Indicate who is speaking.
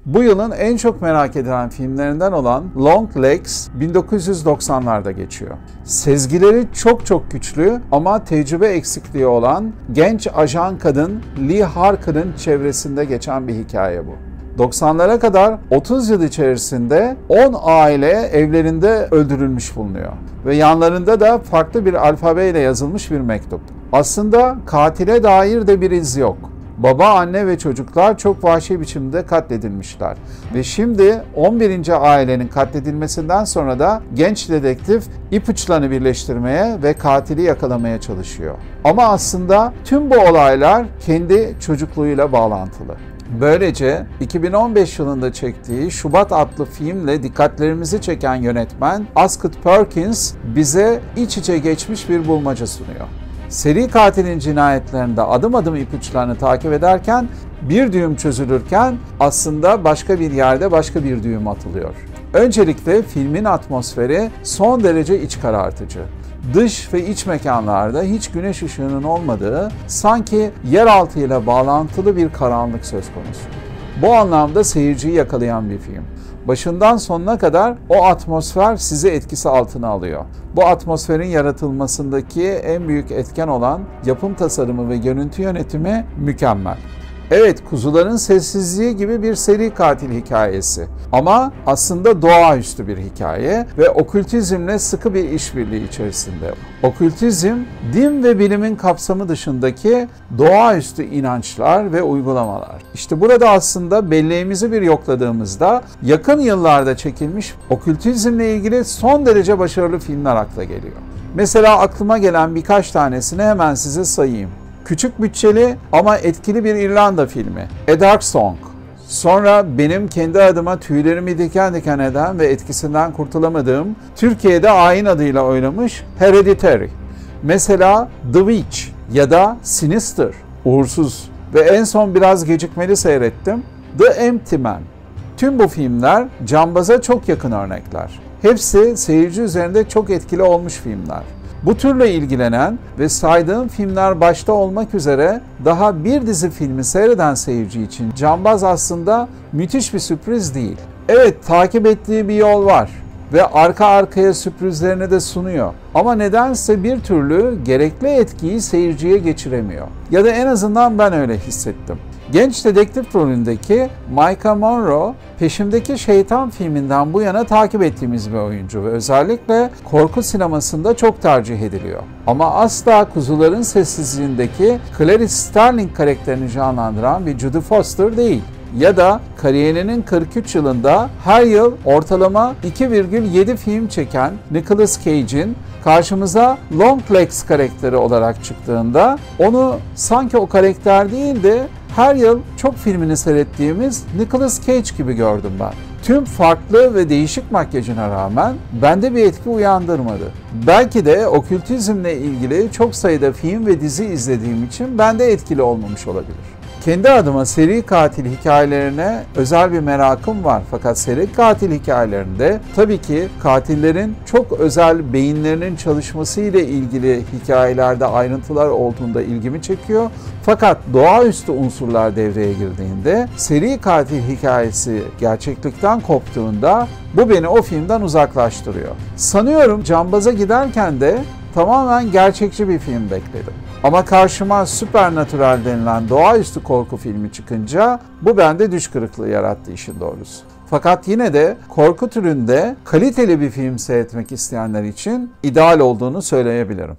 Speaker 1: Bu yılın en çok merak edilen filmlerinden olan Long Legs 1990'larda geçiyor. Sezgileri çok güçlü ama tecrübe eksikliği olan genç ajan kadın Lee Harker'ın çevresinde geçen bir hikaye bu. 90'lara kadar 30 yıl içerisinde 10 aile evlerinde öldürülmüş bulunuyor. Ve yanlarında da farklı bir alfabeyle yazılmış bir mektup. Aslında katile dair de bir iz yok. Baba, anne ve çocuklar çok vahşi biçimde katledilmişler. Ve şimdi 11. ailenin katledilmesinden sonra da genç dedektif ipuçlarını birleştirmeye ve katili yakalamaya çalışıyor. Ama aslında tüm bu olaylar kendi çocukluğuyla bağlantılı. Böylece 2015 yılında çektiği Şubat adlı filmle dikkatlerimizi çeken yönetmen Ascot Perkins bize iç içe geçmiş bir bulmaca sunuyor. Seri katilin cinayetlerinde adım adım ipuçlarını takip ederken bir düğüm çözülürken aslında başka bir yerde başka bir düğüm atılıyor. Öncelikle filmin atmosferi son derece iç karartıcı. Dış ve iç mekanlarda hiç güneş ışığının olmadığı, sanki yeraltı ile bağlantılı bir karanlık söz konusu. Bu anlamda seyirciyi yakalayan bir film. Başından sonuna kadar o atmosfer sizi etkisi altına alıyor. Bu atmosferin yaratılmasındaki en büyük etken olan yapım tasarımı ve görüntü yönetimi mükemmel. Evet, Kuzuların Sessizliği gibi bir seri katil hikayesi. Ama aslında doğaüstü bir hikaye ve okültizmle sıkı bir işbirliği içerisinde. Okültizm, din ve bilimin kapsamı dışındaki doğaüstü inançlar ve uygulamalar. İşte burada aslında belleğimizi bir yokladığımızda yakın yıllarda çekilmiş okültizmle ilgili son derece başarılı filmler akla geliyor. Mesela aklıma gelen birkaç tanesini hemen size sayayım. Küçük bütçeli ama etkili bir İrlanda filmi A Dark Song. Sonra benim kendi adıma tüylerimi diken diken eden ve etkisinden kurtulamadığım, Türkiye'de Ayin adıyla oynamış Hereditary. Mesela The Witch ya da Sinister, Uğursuz ve en son biraz gecikmeli seyrettim The Empty Man. Tüm bu filmler cambaza çok yakın örnekler. Hepsi seyirci üzerinde çok etkili olmuş filmler. Bu türle ilgilenen ve saydığım filmler başta olmak üzere daha bir dizi filmi seyreden seyirci için Cambaz aslında müthiş bir sürpriz değil. Evet, takip ettiği bir yol var ve arka arkaya sürprizlerini de sunuyor. Ama nedense bir türlü gerekli etkiyi seyirciye geçiremiyor. Ya da en azından ben öyle hissettim. Genç dedektif rolündeki Maika Monroe, Peşimdeki Şeytan filminden bu yana takip ettiğimiz bir oyuncu ve özellikle korku sinemasında çok tercih ediliyor. Ama asla Kuzuların Sessizliğindeki Clarice Starling karakterini canlandıran bir Judy Foster değil. Ya da kariyerinin 43 yılında her yıl ortalama 2,7 film çeken Nicolas Cage'in karşımıza Long Legs karakteri olarak çıktığında onu sanki o karakter değil de her yıl çok filmini seyrettiğimiz Nicolas Cage gibi gördüm ben. Tüm farklı ve değişik makyajına rağmen bende bir etki uyandırmadı. Belki de okültizmle ilgili çok sayıda film ve dizi izlediğim için bende etkili olmamış olabilir. Kendi adıma seri katil hikayelerine özel bir merakım var. Fakat seri katil hikayelerinde tabii ki katillerin çok özel beyinlerinin çalışması ile ilgili hikayelerde ayrıntılar olduğunda ilgimi çekiyor. Fakat doğaüstü unsurlar devreye girdiğinde, seri katil hikayesi gerçeklikten koptuğunda bu beni o filmden uzaklaştırıyor. Sanıyorum Cambaz'a giderken de tamamen gerçekçi bir film bekledim. Ama karşıma Supernatural denilen doğaüstü korku filmi çıkınca bu bende düş kırıklığı yarattı işin doğrusu. Fakat yine de korku türünde kaliteli bir film seyretmek isteyenler için ideal olduğunu söyleyebilirim.